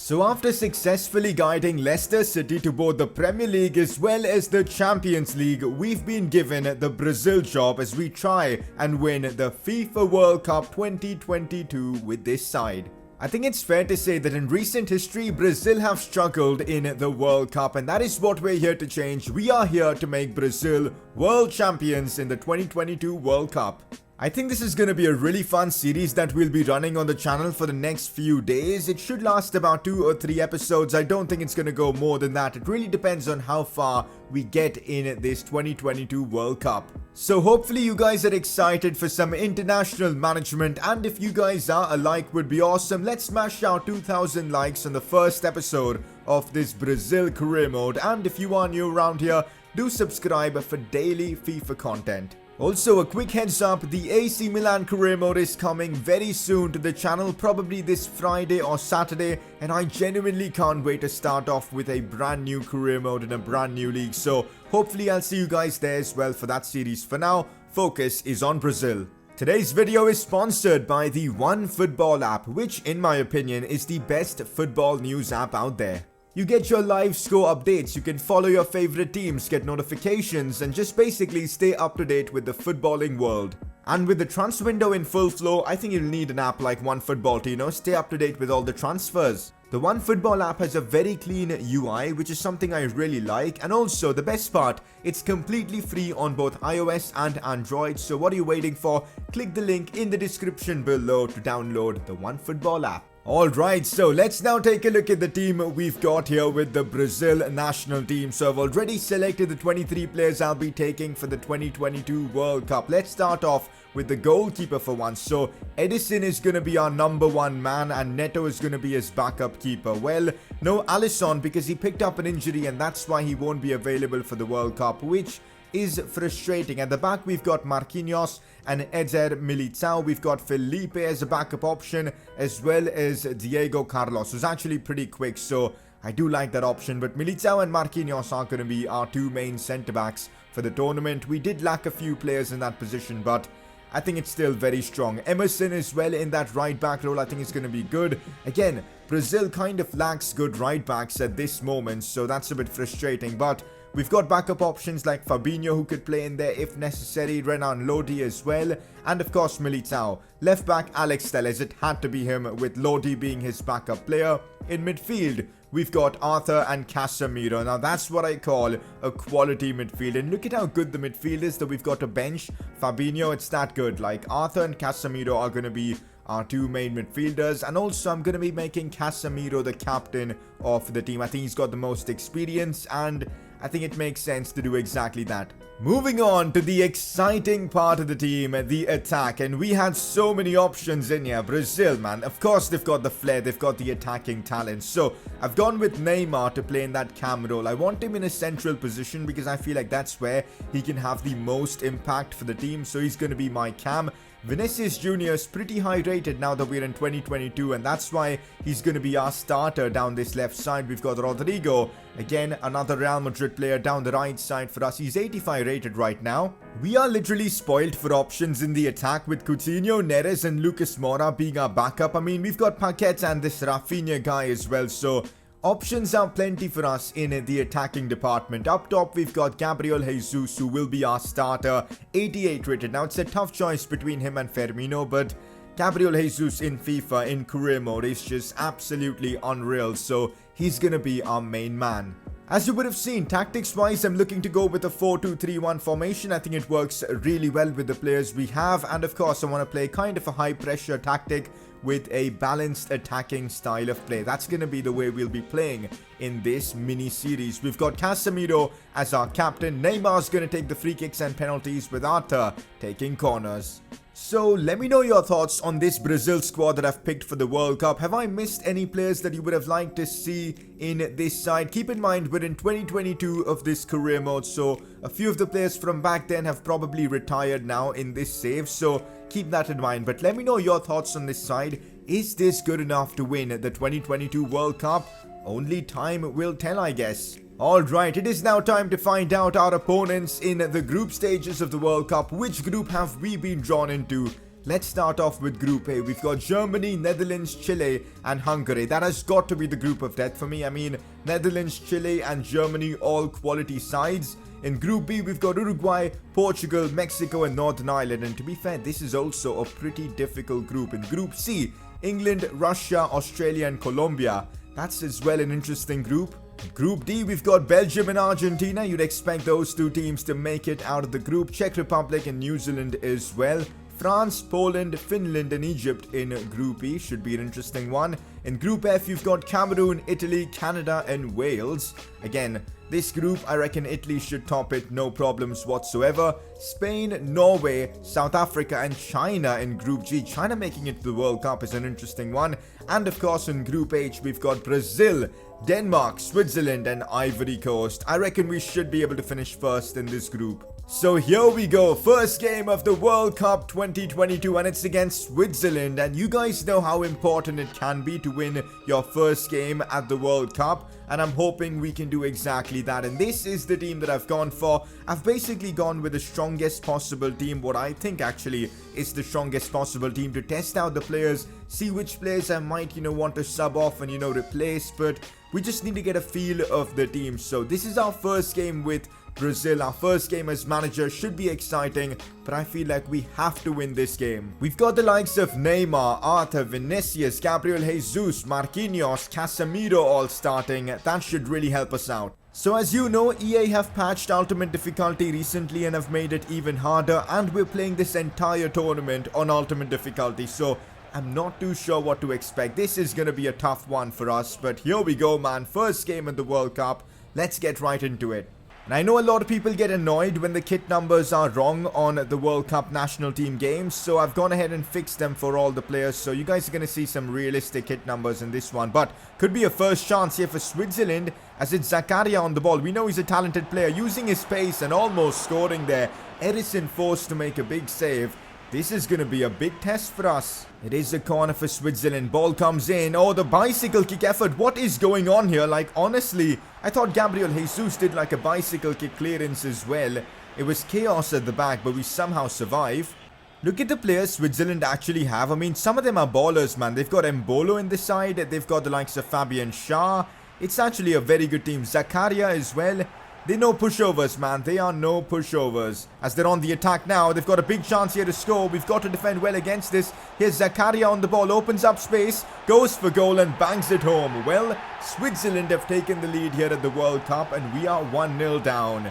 So after successfully guiding Leicester City to both the Premier League as well as the Champions League, we've been given the Brazil job as we try and win the FIFA World Cup 2022 with this side. I think it's fair to say that in recent history, Brazil have struggled in the World Cup, and that is what we're here to change. We are here to make Brazil world champions in the 2022 World Cup. I think this is going to be a really fun series that we'll be running on the channel for the next few days. It should last about 2 or 3 episodes. I don't think it's going to go more than that. It really depends on how far we get in this 2022 World Cup. So hopefully you guys are excited for some international management, and if you guys are, a like would be awesome. Let's smash out 2,000 likes on the first episode of this Brazil career mode, and if you are new around here, do subscribe for daily FIFA content. Also, a quick heads up, the AC Milan career mode is coming very soon to the channel, probably this Friday or Saturday, and I genuinely can't wait to start off with a brand new career mode in a brand new league. So hopefully I'll see you guys there as well for that series. For now, focus is on Brazil. Today's video is sponsored by the OneFootball app, which in my opinion is the best football news app out there. You get your live score updates, you can follow your favorite teams, get notifications, and just basically stay up to date with the footballing world. And with the transfer window in full flow, I think you'll need an app like OneFootball to, stay up to date with all the transfers. The OneFootball app has a very clean UI, which is something I really like, and also the best part, it's completely free on both iOS and Android. So what are you waiting for? Click the link in the description below to download the OneFootball app. Alright, so let's now take a look at the team we've got here with the Brazil national team. So I've already selected the 23 players I'll be taking for the 2022 World Cup. Let's start off with the goalkeeper for once. So Edison is going to be our #1 man and Neto is going to be his backup keeper. Well, no Alisson because he picked up an injury and that's why he won't be available for the World Cup, which is frustrating. At the back we've got Marquinhos and Eder Militao. We've got Felipe as a backup option as well as Diego Carlos, who's actually pretty quick, so I do like that option. But Militao and Marquinhos are going to be our 2 main centre backs for the tournament. We did lack a few players in that position, but I think it's still very strong. Emerson as well in that right back role, I think it's going to be good. Again, Brazil kind of lacks good right backs at this moment, so that's a bit frustrating, but we've got backup options like Fabinho who could play in there if necessary, Renan Lodi as well, and of course Militao. Left back Alex Telles, it had to be him with Lodi being his backup player. In midfield, we've got Arthur and Casemiro. Now that's what I call a quality midfield, and look at how good the midfield is that we've got a bench. Fabinho, it's that good. Like Arthur and Casemiro are going to be our 2 main midfielders, and also I'm going to be making Casemiro the captain of the team. I think he's got the most experience and I think it makes sense to do exactly that. Moving on to the exciting part of the team, the attack, and we had so many options in here. Brazil, man, of course they've got the flair, they've got the attacking talent, so I've gone with Neymar to play in that cam role. I want him in a central position because I feel like that's where he can have the most impact for the team, so he's going to be my cam. Vinicius Jr. is pretty high rated now that we're in 2022, and that's why he's going to be our starter down this left side. We've got Rodrigo, again another Real Madrid player down the right side for us. He's 85 rated right now. We are literally spoiled for options in the attack with Coutinho, Neres and Lucas Moura being our backup. I mean, we've got Paqueta and this Rafinha guy as well, so options are plenty for us in the attacking department. Up top, we've got Gabriel Jesus, who will be our starter, 88 rated. Now, it's a tough choice between him and Firmino, but Gabriel Jesus in FIFA in career mode is just absolutely unreal, so he's going to be our main man. As you would have seen, tactics-wise, I'm looking to go with a 4-2-3-1 formation. I think it works really well with the players we have, and of course, I want to play kind of a high-pressure tactic with a balanced attacking style of play. That's going to be the way we'll be playing in this mini-series. We've got Casemiro as our captain. Neymar's going to take the free kicks and penalties with Arthur taking corners. So let me know your thoughts on this Brazil squad that I've picked for the World Cup. Have I missed any players that you would have liked to see in this side? Keep in mind we're in 2022 of this career mode, so a few of the players from back then have probably retired now in this save, so keep that in mind. But let me know your thoughts on this side. Is this good enough to win the 2022 World Cup? Only time will tell, I guess. Alright, it is now time to find out our opponents in the group stages of the World Cup. Which group have we been drawn into? Let's start off with Group A. We've got Germany, Netherlands, Chile, and Hungary. That has got to be the group of death for me. I mean, Netherlands, Chile, and Germany, all quality sides. In Group B, we've got Uruguay, Portugal, Mexico, and Northern Ireland. And to be fair, this is also a pretty difficult group. In Group C, England, Russia, Australia, and Colombia. That's as well an interesting group. Group D, we've got Belgium and Argentina. You'd expect those two teams to make it out of the group. Czech Republic and New Zealand as well. France, Poland, Finland, and Egypt in Group E should be an interesting one. In Group F, you've got Cameroon, Italy, Canada, and Wales. Again, this group, I reckon Italy should top it, no problems whatsoever. Spain, Norway, South Africa, and China in Group G. China making it to the World Cup is an interesting one. And of course, in Group H, we've got Brazil, Denmark, Switzerland, and Ivory Coast. I reckon we should be able to finish first in this group. So here we go, first game of the World Cup 2022, and it's against Switzerland. And you guys know how important it can be to win your first game at the World Cup, and I'm hoping we can do exactly that. And this is the team that I've gone for. I've basically gone with the strongest possible team, what I think actually is the strongest possible team, to test out the players, see which players I might, want to sub off and, replace, but we just need to get a feel of the team. So this is our first game with Brazil. Our first game as manager should be exciting, but I feel like we have to win this game. We've got the likes of Neymar, Arthur, Vinicius, Gabriel Jesus, Marquinhos, Casemiro all starting. That should really help us out. So as you know, EA have patched Ultimate Difficulty recently and have made it even harder, and we're playing this entire tournament on Ultimate Difficulty, so I'm not too sure what to expect. This is gonna be a tough one for us, but here we go, man. First game in the World Cup. Let's get right into it. And I know a lot of people get annoyed when the kit numbers are wrong on the World Cup national team games, so I've gone ahead and fixed them for all the players, so you guys are going to see some realistic kit numbers in this one. But could be a first chance here for Switzerland, as it's Zakaria on the ball. We know he's a talented player, using his pace and almost scoring there. Edison forced to make a big save. This is going to be a big test for us. It is a corner for Switzerland. Ball comes in. Oh, the bicycle kick effort. What is going on here? Like, honestly, I thought Gabriel Jesus did like a bicycle kick clearance as well. It was chaos at the back, but we somehow survive. Look at the players Switzerland actually have. I mean, some of them are ballers, man. They've got Mbolo in the side. They've got the likes of Fabian Schär. It's actually a very good team. Zakaria as well. They're no pushovers, man. They are no pushovers. As they're on the attack now, they've got a big chance here to score. We've got to defend well against this. Here's Zakaria on the ball, opens up space, goes for goal and bangs it home. Well, Switzerland have taken the lead here at the World Cup, and we are 1-0 down.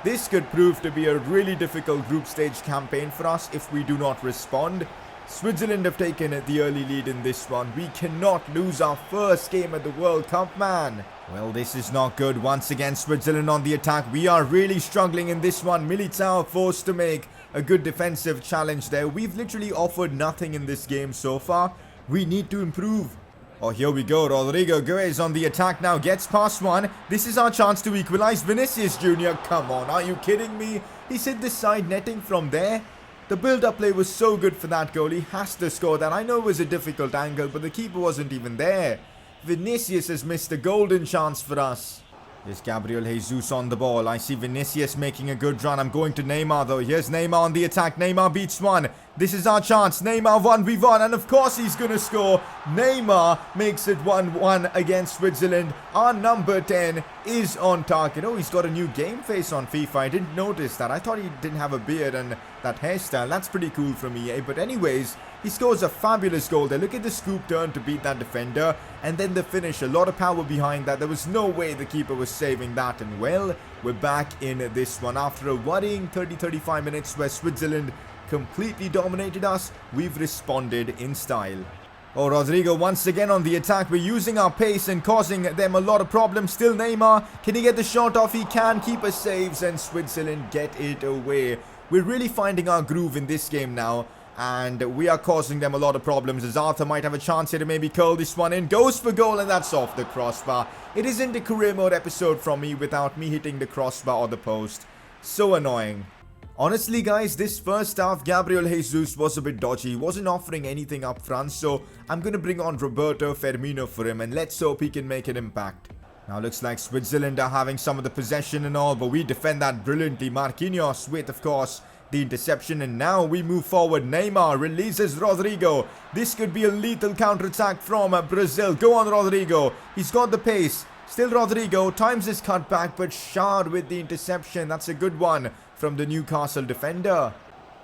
This could prove to be a really difficult group stage campaign for us if we do not respond. Switzerland have taken the early lead in this one. We cannot lose our first game at the World Cup, man. Well, this is not good. Once again, Switzerland on the attack. We are really struggling in this one. Militao forced to make a good defensive challenge there. We've literally offered nothing in this game so far. We need to improve. Oh, here we go. Rodrigo Goes on the attack now. Gets past one. This is our chance to equalize. Vinicius Jr. Come on, are you kidding me? He's hit the side netting from there. The build-up play was so good for that goal. He has to score that. I know it was a difficult angle, but the keeper wasn't even there. Vinicius has missed a golden chance for us. There's Gabriel Jesus on the ball. I see Vinicius making a good run. I'm going to Neymar though. Here's Neymar on the attack. Neymar beats one. This is our chance. Neymar 1v1, and of course he's going to score. Neymar makes it 1-1 against Switzerland. Our number 10 is on target. Oh, he's got a new game face on FIFA. I didn't notice that. I thought he didn't have a beard and that hairstyle. That's pretty cool from EA. But anyways, he scores a fabulous goal there. Look at the scoop turn to beat that defender. And then the finish. A lot of power behind that. There was no way the keeper was saving that. And well, we're back in this one. After a worrying 30-35 minutes where Switzerland completely dominated us, we've responded in style. Oh, Rodrigo once again on the attack. We're using our pace and causing them a lot of problems. Still Neymar. Can he get the shot off? He can. Keeper saves and Switzerland get it away. We're really finding our groove in this game now, and we are causing them a lot of problems, as Arthur might have a chance here to maybe curl this one in. Goes for goal, and that's off the crossbar. It isn't a career mode episode from me without me hitting the crossbar or the post. So annoying. Honestly, guys, this first half, Gabriel Jesus was a bit dodgy. He wasn't offering anything up front, so I'm going to bring on Roberto Firmino for him, and let's hope he can make an impact. Now looks like Switzerland are having some of the possession and all, but we defend that brilliantly. Marquinhos with, of course, the interception, and now we move forward. Neymar releases Rodrigo. This could be a lethal counter-attack from Brazil. Go on, Rodrigo. He's got the pace. Still Rodrigo, times his cutback, but Shard with the interception. That's a good one from the Newcastle defender.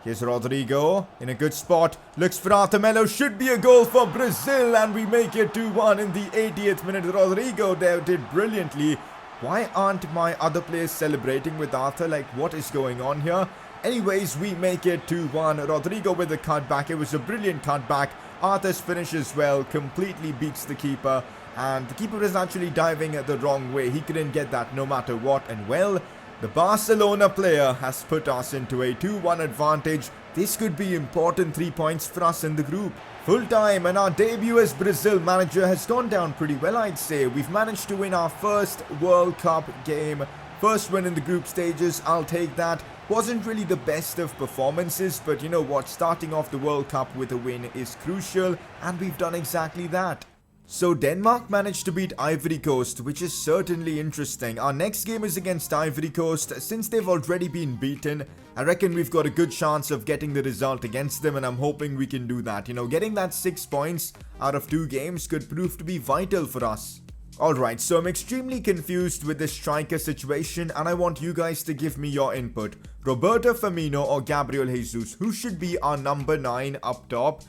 Here's Rodrigo in a good spot. Looks for Arthur Melo. Should be a goal for Brazil, and we make it 2-1 in the 80th minute. Rodrigo there did brilliantly. Why aren't my other players celebrating with Arthur? Like, what is going on here? Anyways, we make it 2-1. Rodrigo with the cutback. It was a brilliant cutback. Arthur's finish as well completely beats the keeper. And the keeper is actually diving the wrong way. He couldn't get that no matter what. And well, the Barcelona player has put us into a 2-1 advantage. This could be important 3 points for us in the group. Full time, and our debut as Brazil manager has gone down pretty well, I'd say. We've managed to win our first World Cup game. First win in the group stages, I'll take that. Wasn't really the best of performances, but you know what? Starting off the World Cup with a win is crucial, and we've done exactly that. So Denmark managed to beat Ivory Coast, which is certainly interesting. Our next game is against Ivory Coast. Since they've already been beaten, I reckon we've got a good chance of getting the result against them, and I'm hoping we can do that. You know, getting that 6 points out of 2 games could prove to be vital for us. Alright, so I'm extremely confused with this striker situation, and I want you guys to give me your input. Roberto Firmino or Gabriel Jesus? Who should be our number 9 up top?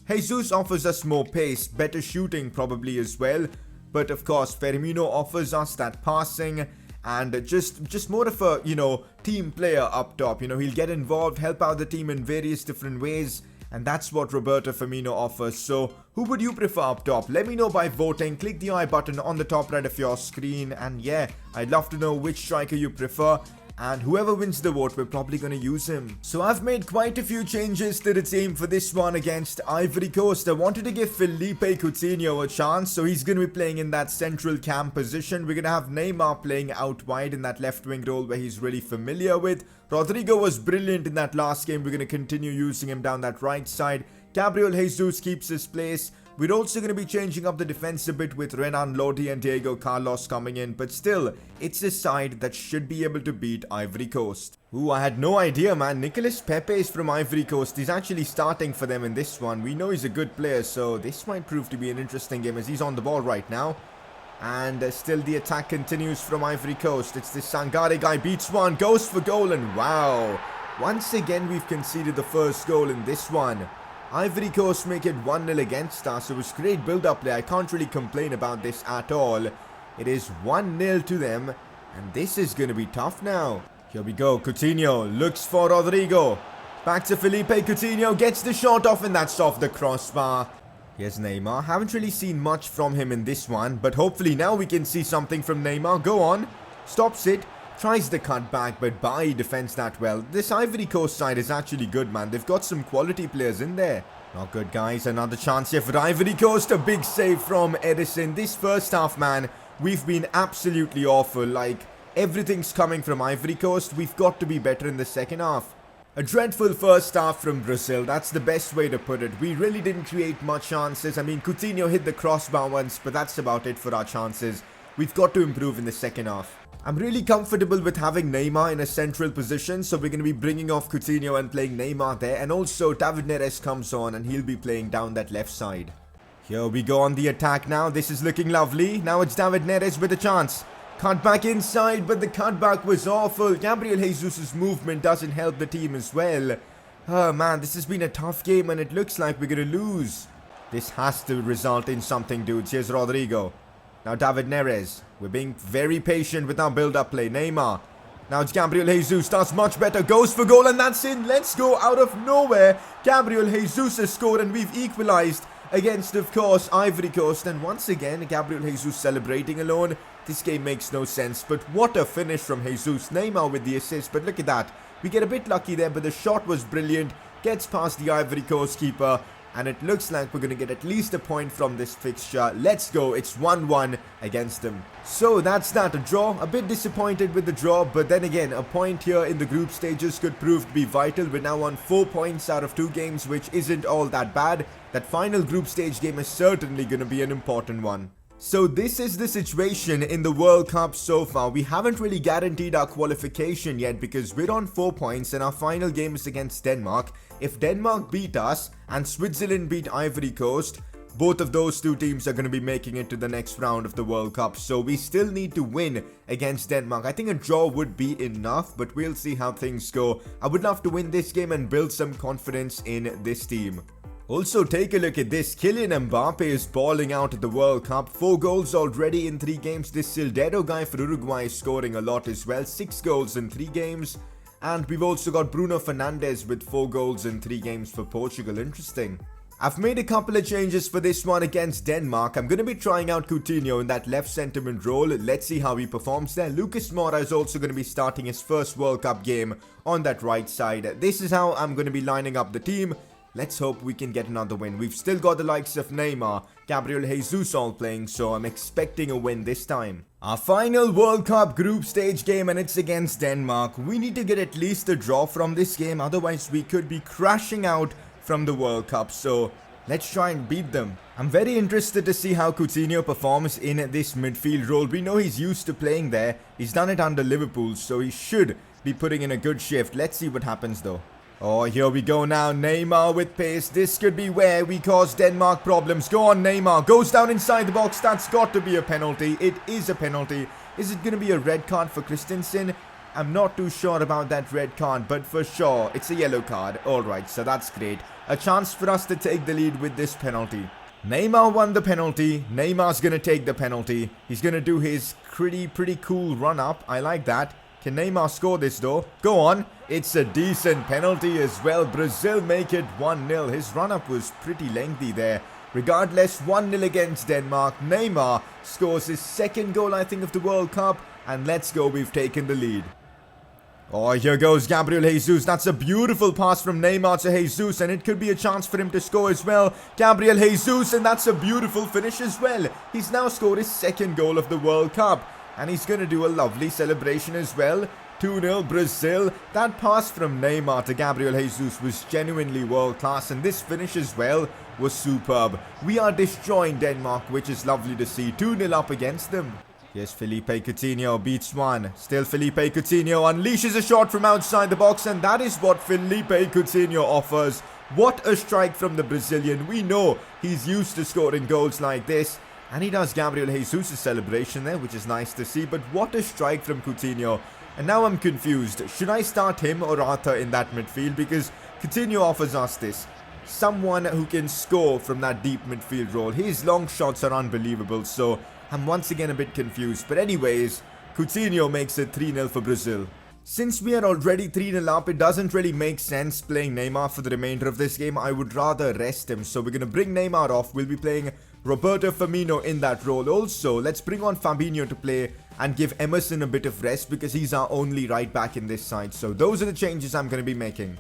Jesus offers us more pace, better shooting probably as well. But of course, Firmino offers us that passing and just more of a, you know, team player up top. You know, he'll get involved, help out the team in various different ways. And that's what Roberto Firmino offers. So, who would you prefer up top? Let me know by voting. Click the I button on the top right of your screen. And yeah, I'd love to know which striker you prefer. And whoever wins the vote, we're probably going to use him. So I've made quite a few changes to the team for this one against Ivory Coast. I wanted to give Felipe Coutinho a chance, so he's going to be playing in that central cam position. We're going to have Neymar playing out wide in that left wing role where he's really familiar with. Rodrigo was brilliant in that last game. We're going to continue using him down that right side. Gabriel Jesus keeps his place. We're also going to be changing up the defense a bit with Renan Lodi and Diego Carlos coming in. But still, it's a side that should be able to beat Ivory Coast. Ooh, I had no idea, man. Nicolas Pepe is from Ivory Coast. He's actually starting for them in this one. We know he's a good player, so this might prove to be an interesting game as he's on the ball right now. And still the attack continues from Ivory Coast. It's this Sangare guy, beats one, goes for goal, and wow. Once again, we've conceded the first goal in this one. Ivory Coast make it 1-0 against us. It was great build-up play. I can't really complain about this at all. It is 1-0 to them, and this is going to be tough now. Here we go. Coutinho looks for Rodrigo. Back to Felipe. Coutinho gets the shot off, and that's off the crossbar. Here's Neymar. Haven't really seen much from him in this one, but hopefully now we can see something from Neymar. Go on. Stops it. Tries the cutback, but Bai defends that well. This Ivory Coast side is actually good, man. They've got some quality players in there. Not good, guys. Another chance here for Ivory Coast. A big save from Edison. This first half, man, we've been absolutely awful. Like, everything's coming from Ivory Coast. We've got to be better in the second half. A dreadful first half from Brazil. That's the best way to put it. We really didn't create much chances. I mean, Coutinho hit the crossbar once, but that's about it for our chances. We've got to improve in the second half. I'm really comfortable with having Neymar in a central position, so we're going to be bringing off Coutinho and playing Neymar there. And also, David Neres comes on and he'll be playing down that left side. Here we go on the attack now. This is looking lovely. Now it's David Neres with a chance. Cut back inside, but the cutback was awful. Gabriel Jesus' movement doesn't help the team as well. Oh man, this has been a tough game and it looks like we're going to lose. This has to result in something, dudes. Here's Rodrigo. Now David Neres. We're being very patient with our build-up play. Neymar. Now it's Gabriel Jesus. Starts much better. Goes for goal and that's in. Let's go out of nowhere. Gabriel Jesus has scored and we've equalized against, of course, Ivory Coast. And once again, Gabriel Jesus celebrating alone. This game makes no sense. But what a finish from Jesus. Neymar with the assist. But look at that. We get a bit lucky there, but the shot was brilliant. Gets past the Ivory Coast keeper. And it looks like we're going to get at least a point from this fixture. Let's go. It's 1-1 against them. So that's that. A draw. A bit disappointed with the draw. But then again, a point here in the group stages could prove to be vital. We're now on 4 points out of 2 games, which isn't all that bad. That final group stage game is certainly going to be an important one. So this is the situation in the World Cup so far. We haven't really guaranteed our qualification yet because we're on 4 points and our final game is against Denmark. If Denmark beat us and Switzerland beat Ivory Coast, both of those two teams are going to be making it to the next round of the World Cup. So we still need to win against Denmark. I think a draw would be enough, but we'll see how things go. I would love to win this game and build some confidence in this team. Also, take a look at this. Kylian Mbappe is balling out at the World Cup. 4 goals already in 3 games. This Sildedo guy for Uruguay is scoring a lot as well. 6 goals in 3 games. And we've also got Bruno Fernandes with 4 goals in 3 games for Portugal. Interesting. I've made a couple of changes for this one against Denmark. I'm going to be trying out Coutinho in that left centre mid role. Let's see how he performs there. Lucas Moura is also going to be starting his first World Cup game on that right side. This is how I'm going to be lining up the team. Let's hope we can get another win. We've still got the likes of Neymar, Gabriel Jesus all playing, so I'm expecting a win this time. Our final World Cup group stage game, and it's against Denmark. We need to get at least a draw from this game, otherwise we could be crashing out from the World Cup, so let's try and beat them. I'm very interested to see how Coutinho performs in this midfield role. We know he's used to playing there. He's done it under Liverpool, so he should be putting in a good shift. Let's see what happens though. Oh, here we go now. Neymar with pace. This could be where we cause Denmark problems. Go on, Neymar. Goes down inside the box. That's got to be a penalty. It is a penalty. Is it going to be a red card for Christensen? I'm not too sure about that red card, but for sure, it's a yellow card. Alright, so that's great. A chance for us to take the lead with this penalty. Neymar won the penalty. Neymar's going to take the penalty. He's going to do his pretty cool run-up. I like that. Can Neymar score this though? Go on. It's a decent penalty as well. Brazil make it 1-0. His run-up was pretty lengthy there. Regardless, 1-0 against Denmark. Neymar scores his second goal, I think, of the World Cup. And let's go, we've taken the lead. Oh, here goes Gabriel Jesus. That's a beautiful pass from Neymar to Jesus, and it could be a chance for him to score as well. Gabriel Jesus, and that's a beautiful finish as well. He's now scored his second goal of the World Cup. And he's going to do a lovely celebration as well. 2-0 Brazil. That pass from Neymar to Gabriel Jesus was genuinely world class. And this finish as well was superb. We are destroying Denmark, which is lovely to see. 2-0 up against them. Yes, Felipe Coutinho beats one. Still Felipe Coutinho unleashes a shot from outside the box. And that is what Felipe Coutinho offers. What a strike from the Brazilian. We know he's used to scoring goals like this. And he does Gabriel Jesus' celebration there, which is nice to see. But what a strike from Coutinho. And now I'm confused. Should I start him or Arthur in that midfield? Because Coutinho offers us this. Someone who can score from that deep midfield role. His long shots are unbelievable. So I'm once again a bit confused. But anyways, Coutinho makes it 3-0 for Brazil. Since we are already 3-0 up, it doesn't really make sense playing Neymar for the remainder of this game. I would rather rest him. So we're going to bring Neymar off. We'll be playing Roberto Firmino in that role. Also, let's bring on Fabinho to play and give Emerson a bit of rest because he's our only right back in this side. So those are the changes I'm going to be making.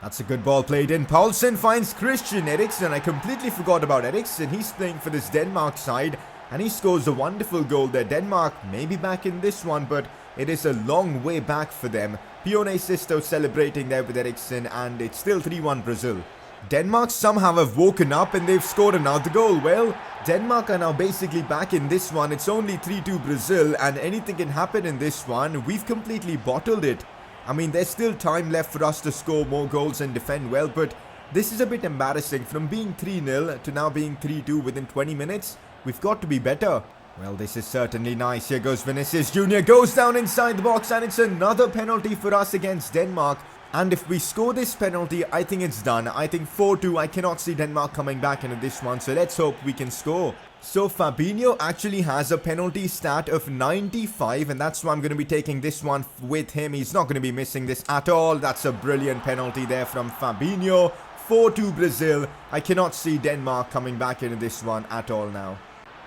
That's a good ball played in. Poulsen finds Christian Eriksen. I completely forgot about Eriksen. He's playing for this Denmark side and he scores a wonderful goal there. Denmark may be back in this one, but it is a long way back for them. Pione Sisto celebrating there with Eriksen, and it's still 3-1 Brazil. Denmark somehow have woken up and they've scored another goal. Well, Denmark are now basically back in this one. It's only 3-2 Brazil and anything can happen in this one. We've completely bottled it. I mean, there's still time left for us to score more goals and defend well, but this is a bit embarrassing. From being 3-0 to now being 3-2 within 20 minutes, we've got to be better. Well, this is certainly nice. Here goes Vinicius Jr. Goes down inside the box and it's another penalty for us against Denmark. And if we score this penalty, I think it's done. I think 4-2. I cannot see Denmark coming back into this one. So let's hope we can score. So Fabinho actually has a penalty stat of 95. And that's why I'm going to be taking this one with him. He's not going to be missing this at all. That's a brilliant penalty there from Fabinho. 4-2 Brazil. I cannot see Denmark coming back into this one at all now.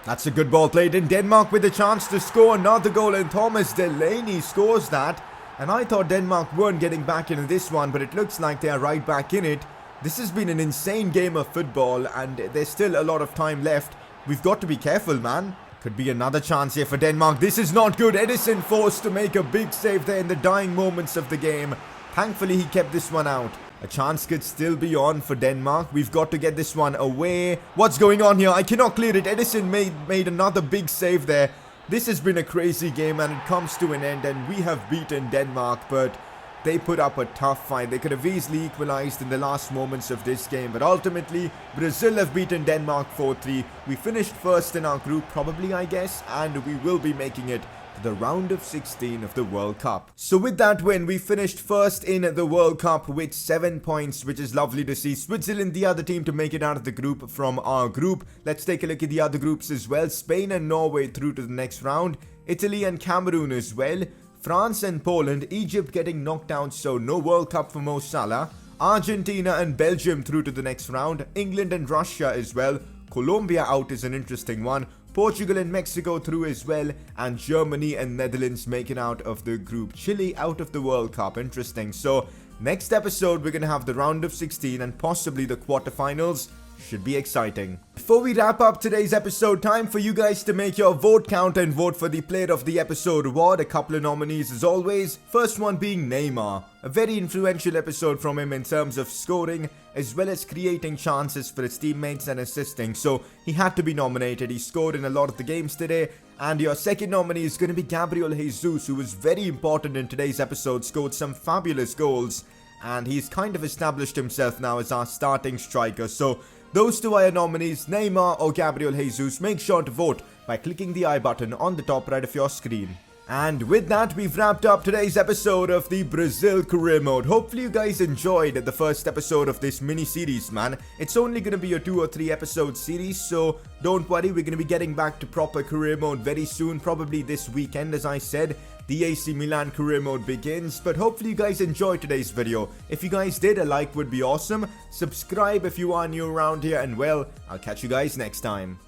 That's a good ball played in. Denmark with a chance to score another goal. And Thomas Delaney scores that. And I thought Denmark weren't getting back into this one, but it looks like they are right back in it. This has been an insane game of football, and there's still a lot of time left. We've got to be careful, man. Could be another chance here for Denmark. This is not good. Ederson forced to make a big save there in the dying moments of the game. Thankfully, he kept this one out. A chance could still be on for Denmark. We've got to get this one away. What's going on here? I cannot clear it. Edison made another big save there. This has been a crazy game and it comes to an end, and we have beaten Denmark, but they put up a tough fight. They could have easily equalized in the last moments of this game, but ultimately Brazil have beaten Denmark 4-3. We finished first in our group, probably, I guess, and we will be making it to the round of 16 of the World Cup. So with that win, we finished first in the World Cup with 7 points, which is lovely to see. Switzerland, the other team to make it out of the group from our group. Let's take a look at the other groups as well. Spain and Norway through to the next round. Italy and Cameroon as well. France and Poland, Egypt getting knocked out, so no World Cup for Mo Salah. Argentina and Belgium through to the next round. England and Russia as well. Colombia out is an interesting one. Portugal and Mexico through as well. And Germany and Netherlands making out of the group. Chile out of the World Cup. Interesting. So next episode we're going to have the round of 16 and possibly the quarterfinals. Should be exciting. Before we wrap up today's episode, time for you guys to make your vote count and vote for the Player of the Episode award. A couple of nominees as always. First one being Neymar. A very influential episode from him in terms of scoring as well as creating chances for his teammates and assisting. So he had to be nominated. He scored in a lot of the games today. And your second nominee is going to be Gabriel Jesus, who was very important in today's episode. Scored some fabulous goals. And he's kind of established himself now as our starting striker. So those two are your nominees, Neymar or Gabriel Jesus. Make sure to vote by clicking the I button on the top right of your screen. And with that, we've wrapped up today's episode of the Brazil Career Mode. Hopefully you guys enjoyed the first episode of this mini-series, man. It's only going to be a 2 or 3 episode series, so don't worry, we're going to be getting back to proper Career Mode very soon, probably this weekend, as I said. The AC Milan Career Mode begins, but hopefully you guys enjoyed today's video. If you guys did, a like would be awesome. Subscribe if you are new around here, and well, I'll catch you guys next time.